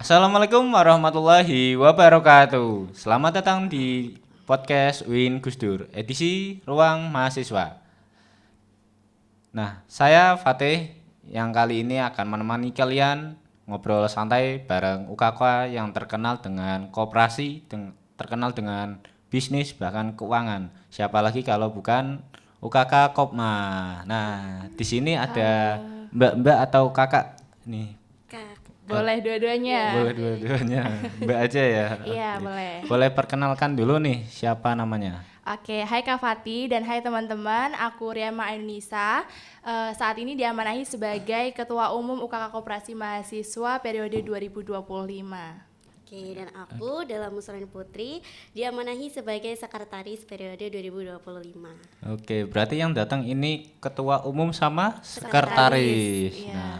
Assalamualaikum warahmatullahi wabarakatuh. Selamat datang di podcast Win Gusdur, edisi Ruang Mahasiswa. Nah, saya Fatih yang kali ini akan menemani kalian ngobrol santai bareng UKK yang terkenal dengan koperasi, terkenal dengan bisnis bahkan keuangan. Siapa lagi kalau bukan UKK Kopma. Nah, di sini ada Halo, mbak-mbak atau kakak nih. Kak. Eh, Boleh dua-duanya. Boleh dua-duanya. Mbak aja ya. Iya, Oke. boleh. Boleh perkenalkan dulu nih siapa namanya? Oke, hai Kak Fati dan hai teman-teman, aku Riama Ainunisa. Saat ini diamanahi sebagai Ketua Umum UKK Koperasi Mahasiswa periode 2025. Oke, dan aku dalam Muslimin Putri diamanahi sebagai sekretaris periode 2025. Oke, berarti yang datang ini ketua umum sama Sekretaris. sekretaris. Iya. Nah,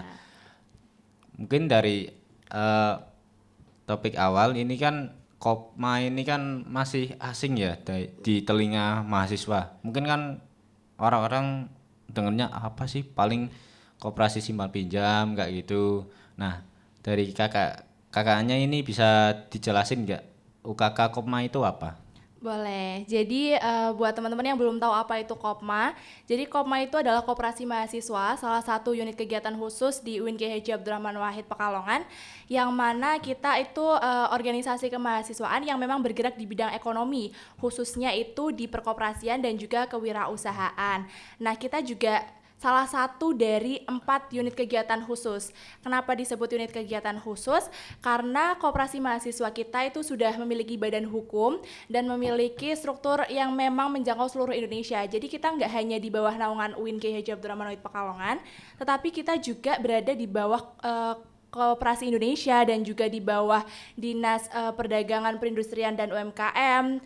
mungkin dari eh, topik awal ini kan Kopma ini kan masih asing ya di telinga mahasiswa. Mungkin kan orang-orang dengernya apa sih paling koperasi simpan pinjam kayak gitu. Nah, dari kakaknya ini bisa dijelasin nggak UKK Kopma itu apa? Boleh. Jadi buat teman-teman yang belum tahu apa itu Kopma, jadi Kopma itu adalah koperasi mahasiswa, salah satu unit kegiatan khusus di UIN Kiai Haji Abdurrahman Wahid Pekalongan, yang mana kita itu organisasi kemahasiswaan yang memang bergerak di bidang ekonomi, khususnya itu di perkoperasian dan juga kewirausahaan. Nah, kita juga salah satu dari 4 unit kegiatan khusus. Kenapa disebut unit kegiatan khusus? Karena koperasi mahasiswa kita itu sudah memiliki badan hukum dan memiliki struktur yang memang menjangkau seluruh Indonesia. Jadi kita nggak hanya di bawah naungan UIN Kiai Haji Abdurrahman Wahid Pekalongan, tetapi kita juga berada di bawah Koperasi Indonesia dan juga di bawah Dinas Perdagangan Perindustrian dan UMKM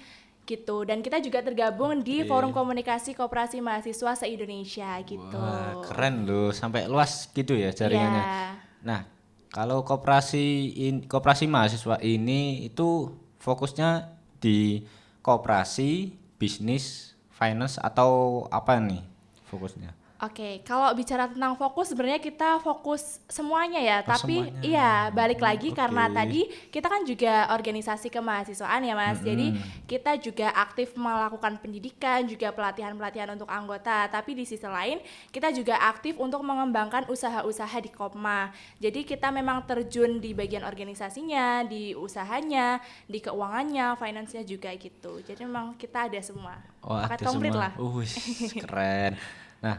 gitu, dan kita juga tergabung di Oke. Forum Komunikasi Koperasi Mahasiswa se-Indonesia gitu. Wah, keren loh, sampai luas gitu ya jaringannya. Iya. Nah, kalau koperasi mahasiswa ini itu fokusnya di koperasi, bisnis, finance atau apa nih fokusnya? Oke, kalau bicara tentang fokus sebenarnya kita fokus semuanya ya, Oh, tapi semuanya. iya balik lagi karena Oke. tadi kita kan juga organisasi kemahasiswaan ya Mas. Jadi kita juga aktif melakukan pendidikan, juga pelatihan-pelatihan untuk anggota, tapi di sisi lain kita juga aktif untuk mengembangkan usaha-usaha di Kopma. Jadi kita memang terjun di bagian organisasinya, di usahanya, di keuangannya, finance-nya juga gitu. Jadi memang kita ada semua. Oh, Paket ada komplit semua. lah. Keren. Nah,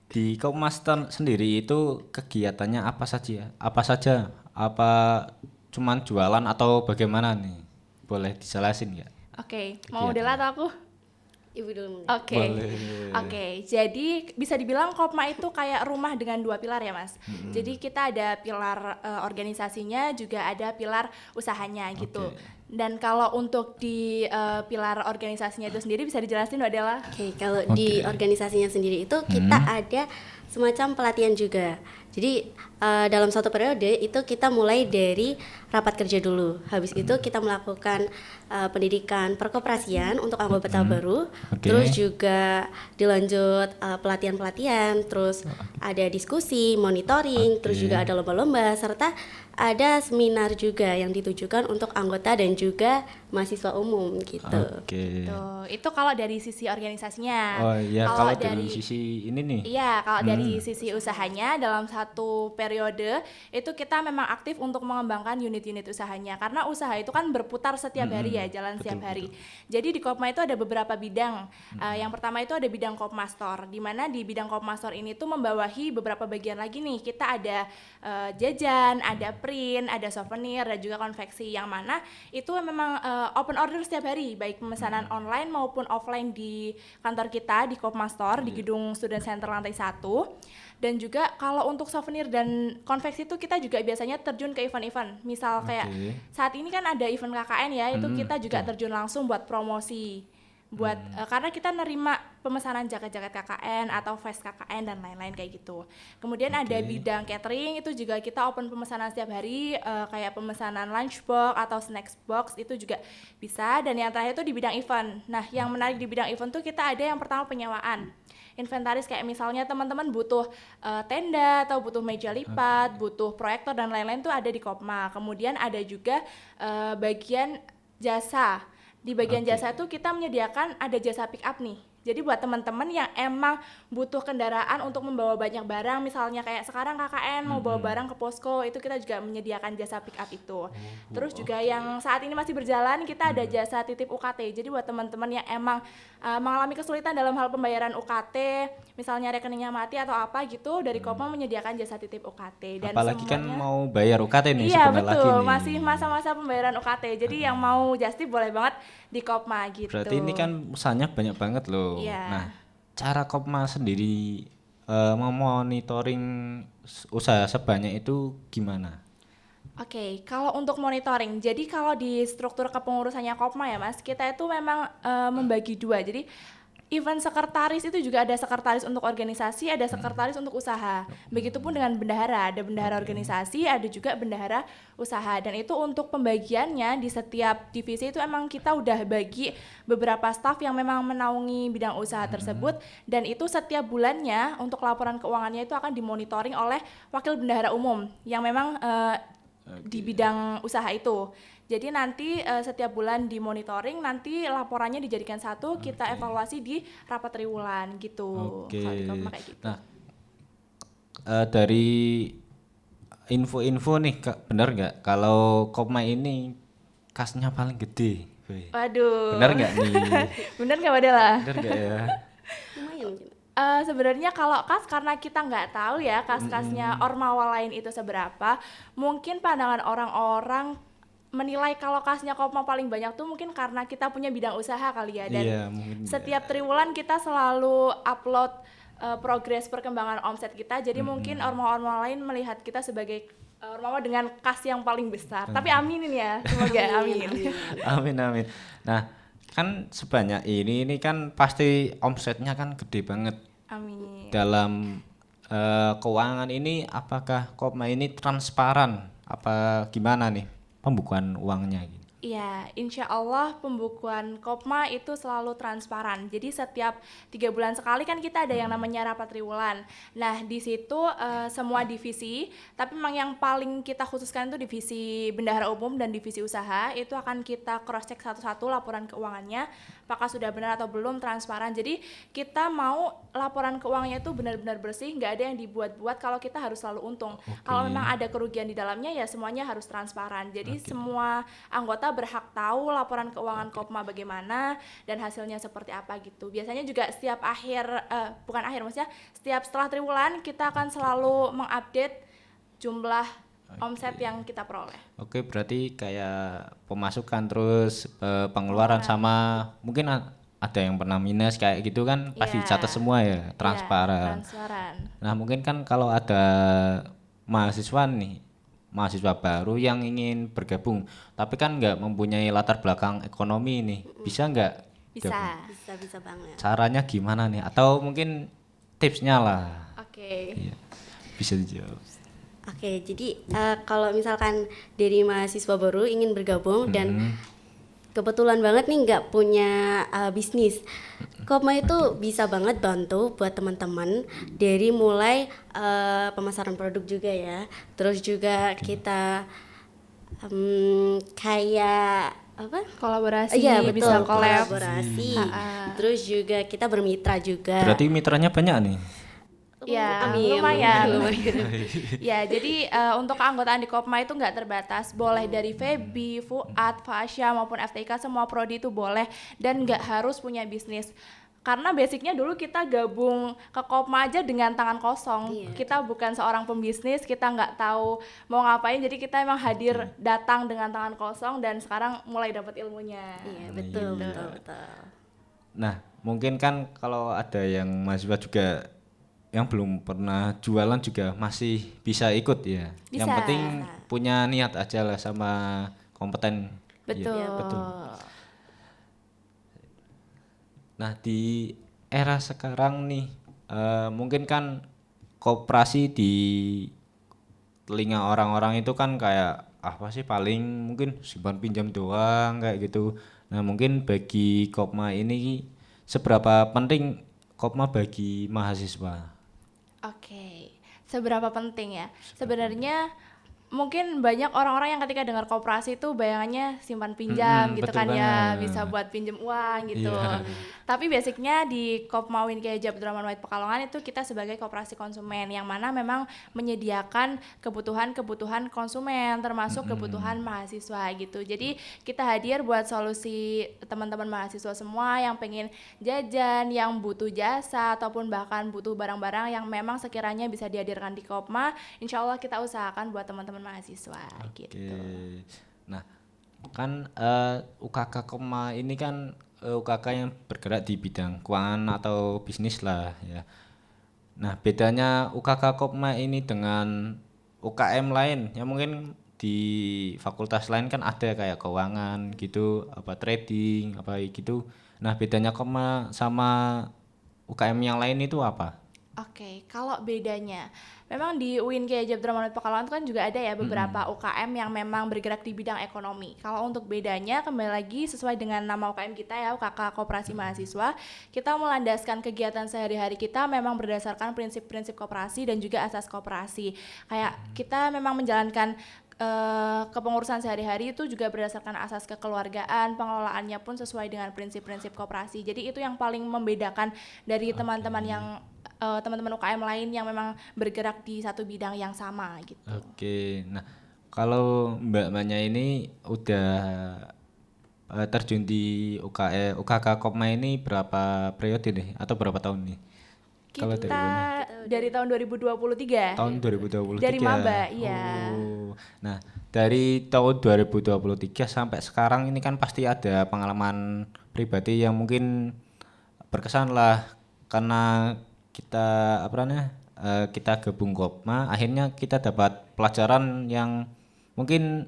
di Kopmaster sendiri itu kegiatannya apa saja? Apa saja? Apa cuman jualan atau bagaimana nih? Boleh dijelasin nggak? Oke, mau Kegiatannya. Dela atau aku? Ibu dulu mungkin. Oke. Boleh. Oke, jadi bisa dibilang Kopma itu kayak rumah dengan 2 pilar ya, Mas. Jadi kita ada pilar organisasinya, juga ada pilar usahanya gitu. Oke. Dan kalau untuk di pilar organisasinya itu sendiri bisa dijelasin Mbak Dela? Oke, kalau Oke. di organisasinya sendiri itu kita ada semacam pelatihan juga. Jadi dalam satu periode itu kita mulai dari rapat kerja dulu. Habis itu kita melakukan pendidikan perkoperasian untuk anggota baru. Oke. Terus juga dilanjut pelatihan-pelatihan, terus ada diskusi, monitoring, terus Oke. juga ada lomba-lomba serta ada seminar juga yang ditujukan untuk anggota dan juga mahasiswa umum gitu. Oke. Tuh, itu kalau dari sisi organisasinya. Oh iya, kalau dari sisi ini nih. Iya, kalau dari sisi usahanya dalam satu periode itu kita memang aktif untuk mengembangkan unit-unit usahanya karena usaha itu kan berputar setiap hari ya, jalan Betul, setiap hari. Jadi di Kopma itu ada beberapa bidang. Yang pertama itu ada bidang Kopma Store, di mana di bidang Kopma Store ini tuh membawahi beberapa bagian lagi nih. Kita ada jajan, ada print, ada souvenir, dan juga konveksi yang mana itu memang open order setiap hari, baik pemesanan online maupun offline di kantor kita di Kopma Store di gedung Student Center lantai 1. Dan juga kalau untuk souvenir dan konveksi itu kita juga biasanya terjun ke event-event. Misal kayak Oke. saat ini kan ada event KKN ya, itu kita juga betul. terjun langsung buat promosi buat karena kita nerima pemesanan jaket-jaket KKN atau vest KKN dan lain-lain kayak gitu. Kemudian ada bidang catering, itu juga kita open pemesanan setiap hari, kayak pemesanan lunchbox atau snacks box itu juga bisa. Dan yang terakhir itu di bidang event. Nah, yang menarik di bidang event tuh kita ada yang pertama penyewaan inventaris, kayak misalnya teman-teman butuh tenda atau butuh meja lipat, butuh proyektor dan lain-lain tuh ada di Kopma. Kemudian ada juga bagian jasa. Di bagian jasa itu kita menyediakan ada jasa pick up nih. Jadi buat teman-teman yang emang butuh kendaraan untuk membawa banyak barang, misalnya kayak sekarang KKN mau bawa barang ke posko, itu kita juga menyediakan jasa pick up itu. Terus juga yang saat ini masih berjalan, kita ada jasa titip UKT. Jadi buat teman-teman yang emang mengalami kesulitan dalam hal pembayaran UKT, misalnya rekeningnya mati atau apa gitu, dari Kopma menyediakan jasa titip UKT. Dan Apalagi kan semuanya, mau bayar UKT nih iya sebentar lagi betul, nih. masih masa-masa pembayaran UKT. Jadi yang mau just tip boleh banget di Kopma gitu. Berarti ini kan usahanya banyak banget loh. Iya. Nah, cara Kopma sendiri memonitoring usaha sebanyak itu gimana? Oke, kalau untuk monitoring, jadi kalau di struktur kepengurusannya Kopma ya Mas, kita itu memang membagi dua. Jadi event sekretaris itu juga ada sekretaris untuk organisasi, ada sekretaris untuk usaha. Begitupun dengan bendahara, ada bendahara organisasi, ada juga bendahara usaha. Dan itu untuk pembagiannya di setiap divisi itu emang kita udah bagi beberapa staf yang memang menaungi bidang usaha tersebut, dan itu setiap bulannya untuk laporan keuangannya itu akan dimonitoring oleh wakil bendahara umum yang memang di bidang usaha itu. Jadi nanti setiap bulan dimonitoring, nanti laporannya dijadikan satu, kita evaluasi di rapat triwulan gitu. Oke. Kalau di Kopma kayak gitu. Nah, dari info-info nih Kak, bener nggak kalau Kopma ini kasnya paling gede? Weh. Waduh. Bener nggak nih? Bener nggak Wadela? Bener nggak ya? Lumayan mungkin. Sebenarnya kalau kas, karena kita nggak tahu ya kas-kasnya ormawa lain itu seberapa, mungkin pandangan orang-orang menilai kalau kasnya Kopma paling banyak tuh mungkin karena kita punya bidang usaha kali ya. Dan Iya, mungkin setiap triwulan kita selalu upload progres perkembangan omset kita, jadi mungkin ormawa-ormawa lain melihat kita sebagai ormawa dengan kas yang paling besar. Tapi aminin ya, semoga amin. Amin amin. Nah, kan sebanyak ini kan pasti omsetnya kan gede banget. Amin. Dalam keuangan ini apakah Kopma ini transparan? Apa gimana nih pembukuan uangnya gitu? Iya, insya Allah pembukuan Kopma itu selalu transparan. Jadi setiap 3 bulan sekali kan kita ada yang namanya rapat triwulan. Nah di situ semua divisi, tapi memang yang paling kita khususkan itu divisi bendahara umum dan divisi usaha, itu akan kita cross check satu-satu laporan keuangannya, apakah sudah benar atau belum, transparan. Jadi kita mau laporan keuangannya itu benar-benar bersih, nggak ada yang dibuat-buat kalau kita harus selalu untung. Kalau memang ada kerugian di dalamnya ya semuanya harus transparan. Jadi semua anggota berhak tahu laporan keuangan Kopma bagaimana dan hasilnya seperti apa gitu. Biasanya juga setiap bukan akhir, maksudnya setiap setelah triwulan kita akan selalu mengupdate jumlah omset yang kita peroleh. Oke, berarti kayak pemasukan terus pengeluaran sama mungkin ada yang pernah minus kayak gitu kan pasti Iya. dicatat semua ya, transparan. Transparan. Nah, mungkin kan kalau ada mahasiswa baru yang ingin bergabung, tapi kan nggak mempunyai latar belakang ekonomi nih, bisa nggak? Bisa. gabung? Bisa banget. Caranya gimana nih? Atau mungkin tipsnya lah? Oke. Iya, bisa dijawab. Oke, jadi kalau misalkan dari mahasiswa baru ingin bergabung dan kebetulan banget nih nggak punya bisnis, Kopma itu bisa banget bantu buat teman-teman dari mulai pemasaran produk juga ya, terus juga kita kayak apa? Kolaborasi, Iya betul, bisa collab. kolaborasi, terus juga kita bermitra juga. Berarti mitranya banyak nih. Ya, Amin. lumayan. Ya, jadi untuk keanggotaan di Kopma itu nggak terbatas. Boleh dari Febi, Fuad, Fasya maupun FTIK, semua prodi itu boleh dan nggak harus punya bisnis. Karena basicnya dulu kita gabung ke Kopma aja dengan tangan kosong. Iya. Kita bukan seorang pembisnis, kita nggak tahu mau ngapain. Jadi kita emang hadir datang dengan tangan kosong dan sekarang mulai dapat ilmunya. Iya betul betul. Nah, mungkin kan kalau ada yang mahasiswa juga yang belum pernah jualan juga masih bisa ikut ya. Bisa. Yang penting punya niat aja lah sama kompeten. Betul. Iya, betul. Nah, di era sekarang nih, mungkin kan koperasi di telinga orang-orang itu kan kayak apa sih, paling mungkin simpan pinjam doang kayak gitu. Nah, mungkin bagi Kopma ini seberapa penting Kopma bagi mahasiswa? Oke, seberapa penting ya? Sebenarnya mungkin banyak orang-orang yang ketika dengar koperasi itu bayangannya simpan pinjam gitu Betul kan ya, banget. bisa buat pinjam uang gitu. Iya. Tapi basicnya di Kopma Win Ki Haji Abdurrahman Wahid Pekalongan itu kita sebagai koperasi konsumen yang mana memang menyediakan kebutuhan-kebutuhan konsumen termasuk kebutuhan mahasiswa gitu. Jadi kita hadir buat solusi teman-teman mahasiswa semua yang pengen jajan, yang butuh jasa ataupun bahkan butuh barang-barang yang memang sekiranya bisa dihadirkan di Kopma, insya Allah kita usahakan buat teman-teman mahasiswa gitu. Oke. Nah, kan UKK Kopma ini kan UKK yang bergerak di bidang keuangan atau bisnis lah ya. Nah, bedanya UKK Kopma ini dengan UKM lain ya, mungkin di fakultas lain kan ada kayak keuangan gitu, apa trading, apa gitu. Nah, bedanya Kopma sama UKM yang lain itu apa? Oke, kalau bedanya, memang di UIN Ki Haji Abdurrahman Wahid Pekalongan itu kan juga ada ya beberapa UKM yang memang bergerak di bidang ekonomi. Kalau untuk bedanya, kembali lagi sesuai dengan nama UKM kita ya, UKK Koperasi Mahasiswa, kita melandaskan kegiatan sehari-hari kita memang berdasarkan prinsip-prinsip koperasi dan juga asas koperasi. Kayak kita memang menjalankan kepengurusan sehari-hari itu juga berdasarkan asas kekeluargaan, pengelolaannya pun sesuai dengan prinsip-prinsip koperasi. Jadi itu yang paling membedakan dari teman-teman yang teman-teman UKM lain yang memang bergerak di satu bidang yang sama gitu. Oke. Nah, kalau Mbak Manya ini udah terjun di UKK Kopma ini berapa periode nih atau berapa tahun nih? Kalau dari Kita Mbaknya? dari tahun 2023 Tahun 2023. dari maba, iya. Oh. Nah, dari tahun 2023 sampai sekarang ini kan pasti ada pengalaman pribadi yang mungkin berkesan lah, karena kita apa namanya, kita gabung Kopma, akhirnya kita dapat pelajaran yang mungkin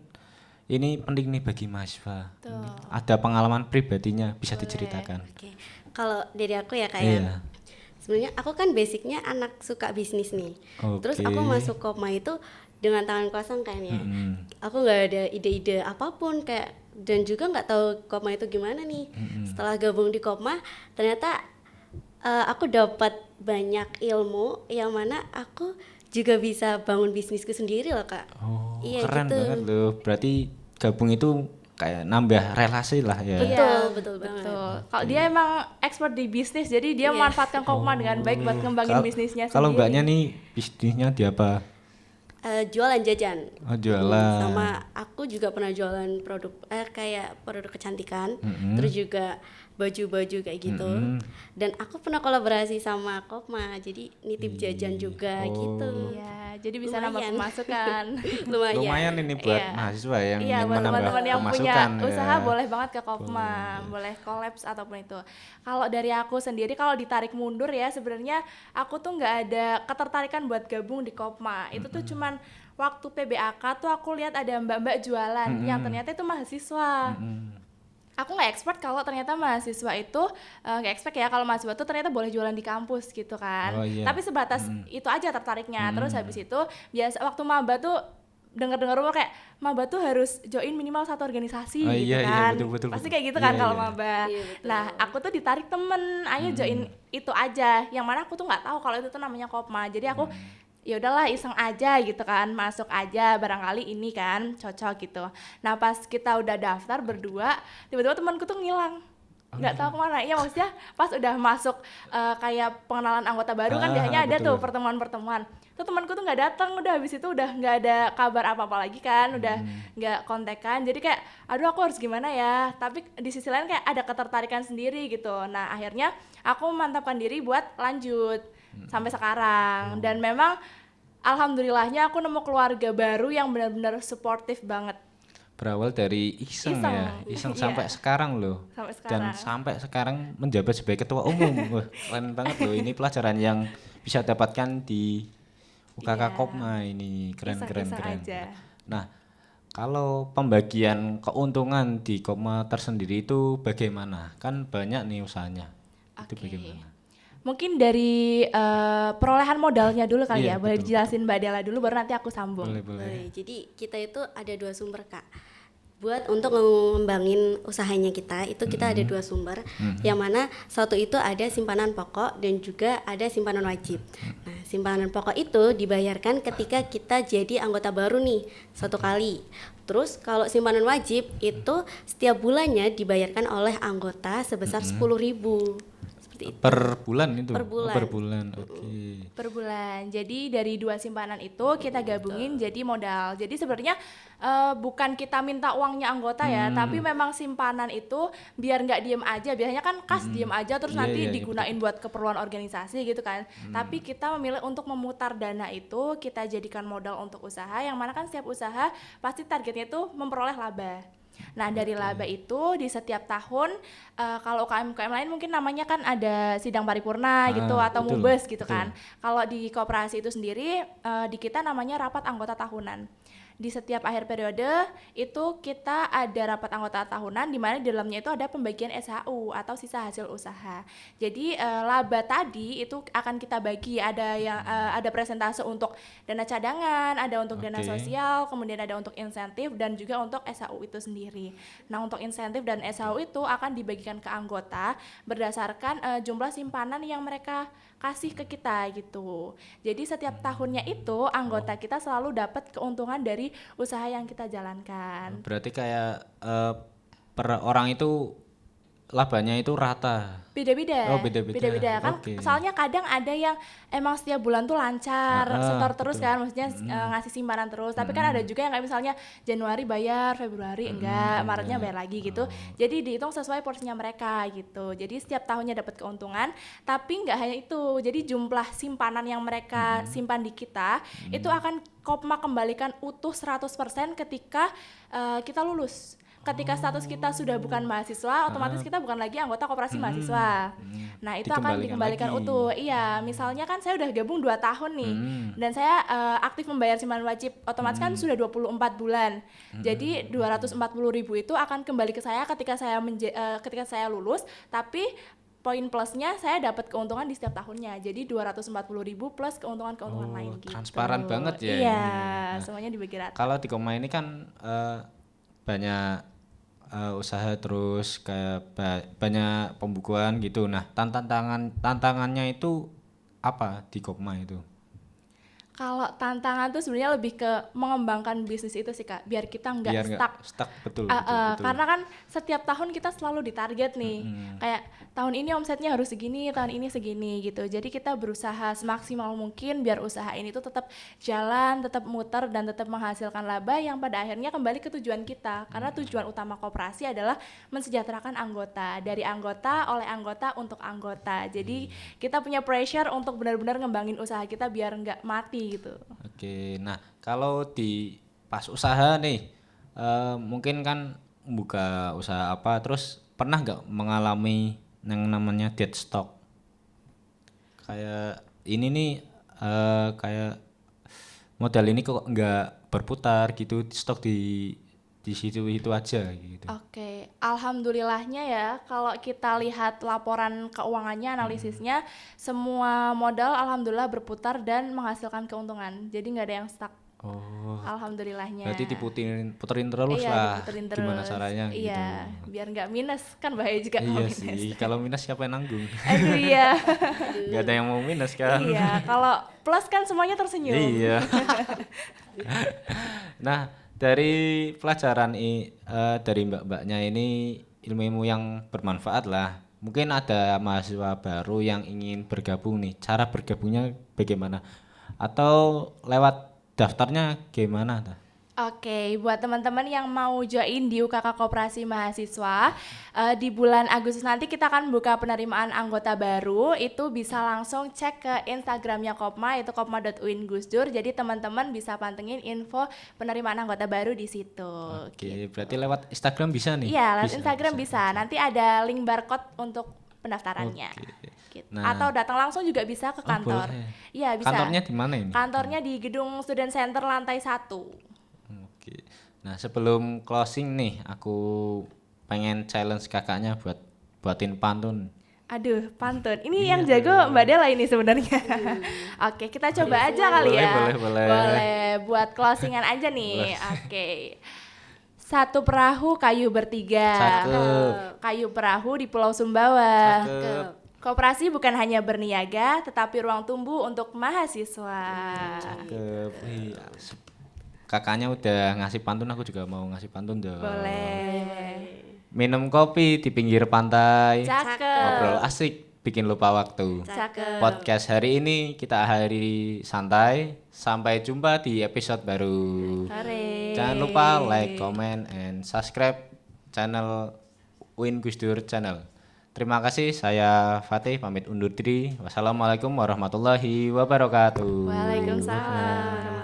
ini penting nih bagi mahasiswa. Tuh. Ada pengalaman pribadinya, bisa diceritakan? Oke. Kalau dari aku ya kayak Iya. sebenarnya aku kan basicnya anak suka bisnis nih. Terus aku Oke. masuk Kopma itu dengan tangan kosong kan ya. Aku nggak ada ide-ide apapun kayak, dan juga nggak tahu Kopma itu gimana nih. Setelah gabung di Kopma, ternyata aku dapat banyak ilmu yang mana aku juga bisa bangun bisnisku sendiri loh Kak. Oh, Iya keren gitu. banget loh. Berarti gabung itu kayak nambah relasi lah ya. Betul banget. Betul. Kalau dia emang expert di bisnis, jadi dia memanfaatkan Kopma dengan baik buat ngembangin bisnisnya Kalau sendiri. Mbaknya nih bisnisnya di apa? Jualan jajan. Oh, jualan. Sama aku juga pernah jualan produk kayak produk kecantikan, terus juga baju-baju kayak gitu. Dan aku pernah kolaborasi sama Kopma, jadi nitip jajan juga gitu. Iya, jadi bisa nambah Lumayan. pemasukan. Lumayan. Lumayan ini buat Iya. mahasiswa yang Iya, ingin buat menambah teman-teman yang punya pemasukan usaha ya. boleh banget ke Kopma, boleh collabs ataupun itu. Kalau dari aku sendiri, kalau ditarik mundur ya, sebenarnya aku tuh nggak ada ketertarikan buat gabung di Kopma. Itu tuh cuman waktu PBAK tuh aku lihat ada mbak-mbak jualan yang ternyata itu mahasiswa. Aku nggak expert kalau ternyata mahasiswa itu nggak expect ya kalau mahasiswa tuh ternyata boleh jualan di kampus gitu kan. Oh, iya. Tapi sebatas itu aja tertariknya. Terus habis itu biasa waktu maba tuh dengar-dengar rumor kayak maba tuh harus join minimal satu organisasi Oh, gitu iya, iya, kan. betul, Pasti betul. kayak gitu kan Iya, kalau iya. maba. Iya, betul. Nah, aku tuh ditarik temen, ayo join itu aja. Yang mana aku tuh nggak tahu kalau itu tuh namanya Kopma. Jadi aku ya udahlah iseng aja gitu kan, masuk aja barangkali ini kan cocok gitu. Nah pas kita udah daftar berdua, tiba-tiba temanku tuh ngilang, nggak tahu kemana. Iya maksudnya pas udah masuk kayak pengenalan anggota baru kan biasanya ada betul. tuh pertemuan-pertemuan. Tuh temanku tuh nggak datang, udah habis itu udah nggak ada kabar apa-apa lagi kan, udah nggak kontekan. Jadi kayak, aduh aku harus gimana ya? Tapi di sisi lain kayak ada ketertarikan sendiri gitu. Nah akhirnya aku memantapkan diri buat lanjut sampai sekarang. Dan memang alhamdulillahnya aku nemu keluarga baru yang benar-benar suportif banget. Berawal dari iseng ya, Iya. iseng sampai sekarang loh. Sampai Dan sekarang. sampai sekarang menjabat sebagai ketua umum. Wah, keren banget loh, ini pelajaran yang bisa dapatkan di UKK Iya. Kopma ini, keren keren Iseng-iseng keren. aja. Nah, kalau pembagian keuntungan di Kopma tersendiri itu bagaimana? Kan banyak nih usahanya. Itu Oke. bagaimana? Mungkin dari perolehan modalnya dulu kali Iya, ya. Boleh betul, dijelasin Mbak Dela dulu baru nanti aku sambung. Boleh, boleh. Boleh. Jadi kita itu ada 2 sumber Kak. Buat untuk ngembangin usahanya kita itu kita ada 2 sumber, yang mana satu itu ada simpanan pokok dan juga ada simpanan wajib. Nah, simpanan pokok itu dibayarkan ketika kita jadi anggota baru nih 1 kali. Terus kalau simpanan wajib itu setiap bulannya dibayarkan oleh anggota sebesar 10.000. Seperti itu. Per bulan itu? Per Oh, bulan. per bulan, oke. Per bulan. Jadi dari 2 simpanan itu kita gabungin jadi modal. Jadi sebenarnya bukan kita minta uangnya anggota ya, tapi memang simpanan itu biar nggak diem aja. Biasanya kan kas diem aja terus Iya, nanti iya, iya, digunain buat keperluan organisasi gitu kan. Tapi kita memilih untuk memutar dana itu kita jadikan modal untuk usaha, yang mana kan setiap usaha pasti targetnya itu memperoleh laba. Nah dari laba itu di setiap tahun kalau UKM lain mungkin namanya kan ada sidang paripurna gitu atau betul, mubes gitu betul. kan. Kalau di koperasi itu sendiri di kita namanya rapat anggota tahunan. Di setiap akhir periode itu kita ada rapat anggota tahunan di mana di dalamnya itu ada pembagian SHU atau sisa hasil usaha. Jadi laba tadi itu akan kita bagi, ada yang ada presentase untuk dana cadangan, ada untuk dana Oke. sosial, kemudian ada untuk insentif dan juga untuk SHU itu sendiri. Nah, untuk insentif dan SHU itu akan dibagikan ke anggota berdasarkan jumlah simpanan yang mereka kasih ke kita gitu. Jadi setiap tahunnya itu anggota kita selalu dapat keuntungan dari usaha yang kita jalankan. Berarti kayak per orang itu labanya itu rata. Beda-beda. Oh, beda-beda. Kan Oke. soalnya kadang ada yang emang setiap bulan tuh lancar, setor terus betul. kan, maksudnya ngasih simpanan terus. Tapi kan ada juga yang kayak misalnya Januari bayar, Februari enggak, Maretnya bayar lagi gitu. Jadi dihitung sesuai porsinya mereka gitu. Jadi setiap tahunnya dapat keuntungan, tapi enggak hanya itu. Jadi jumlah simpanan yang mereka simpan di kita itu akan Kopma kembalikan utuh 100% ketika kita lulus. Ketika status kita sudah bukan mahasiswa, otomatis kita bukan lagi anggota koperasi mahasiswa. Nah, itu akan dikembalikan lagi. utuh. Iya, misalnya kan saya udah gabung 2 tahun nih. Dan saya aktif membayar simpanan wajib, otomatis kan sudah 24 bulan. Jadi 240.000 itu akan kembali ke saya ketika saya lulus, tapi poin plusnya saya dapat keuntungan di setiap tahunnya. Jadi 240.000 plus keuntungan-keuntungan lain gitu. Transparan banget ya Iya, ini. semuanya dibagi rata. Kalau di Koma ini kan banyak usaha terus kayak banyak pembukuan gitu. Nah, tantangannya itu apa di Kopma itu? Kalau tantangan tuh sebenarnya lebih ke mengembangkan bisnis itu sih Kak, biar kita nggak Biar stuck. stuck betul, Ah, betul. karena kan setiap tahun kita selalu ditarget nih, kayak tahun ini omsetnya harus segini, tahun ini segini gitu. Jadi kita berusaha semaksimal mungkin biar usaha ini tuh tetap jalan, tetap muter dan tetap menghasilkan laba yang pada akhirnya kembali ke tujuan kita. Karena tujuan utama koperasi adalah mensejahterakan anggota, dari anggota oleh anggota untuk anggota. Jadi kita punya pressure untuk benar-benar ngembangin usaha kita biar nggak mati gitu. Oke, nah kalau di pas usaha nih, mungkin kan buka usaha apa, terus pernah nggak mengalami yang namanya dead stock? Kayak ini nih, kayak modal ini kok nggak berputar gitu, stok di situ itu aja gitu. Oke, alhamdulillahnya ya kalau kita lihat laporan keuangannya, analisisnya, semua modal alhamdulillah berputar dan menghasilkan keuntungan. Jadi nggak ada yang stuck. Oh, Alhamdulillahnya. berarti puterin terus Iya, lah. diputerin Gimana terus. caranya gitu. Iya, biar nggak minus, kan bahaya juga kalau Iya minus. sih, kalau minus siapa yang nanggung? Aduh iya. Nggak ada yang mau minus kan? Iya, kalau plus kan semuanya tersenyum. Iya. Nah, dari pelajaran dari mbak-mbaknya ini ilmu-ilmu yang bermanfaat lah. Mungkin ada mahasiswa baru yang ingin bergabung nih. Cara bergabungnya bagaimana? Atau lewat daftarnya gimana? Oke, buat teman-teman yang mau join di UKK Koperasi Mahasiswa, di bulan Agustus nanti kita akan buka penerimaan anggota baru. Itu bisa langsung cek ke Instagramnya Kopma, itu kopma.uingusdur. Jadi teman-teman bisa pantengin info penerimaan anggota baru di situ. Oke, berarti lewat Instagram bisa nih? Iya, lewat Instagram bisa. Nanti ada link barcode untuk pendaftarannya. Oke. Gitu. Nah. Atau datang langsung juga bisa ke kantor. boleh. Iya, bisa. Kantornya di mana ini? Kantornya di Gedung Student Center lantai 1. Oke. Nah, sebelum closing nih, aku pengen challenge kakaknya buatin pantun. Aduh, pantun. Ini yang jago Mbak Dela ini sebenarnya. Oke, kita coba aja kali Boleh, ya. boleh. Boleh, buat closingan aja nih. Oke. Satu perahu kayu bertiga. Cakep. Kayu perahu di Pulau Sumbawa. Cakep. Koperasi bukan hanya berniaga, tetapi ruang tumbuh untuk mahasiswa. Cakep. Wih, kakaknya udah ngasih pantun, aku juga mau ngasih pantun dong. Boleh. Minum kopi di pinggir pantai. Cakep. Ngobrol asik, bikin lupa waktu. Cakep. Podcast hari ini kita akhiri santai. Sampai jumpa di episode baru. Hore. Jangan lupa like, comment, and subscribe channel Win Gusdur Channel. Terima kasih, saya Fatih pamit undur diri. Wassalamualaikum warahmatullahi wabarakatuh. Waalaikumsalam.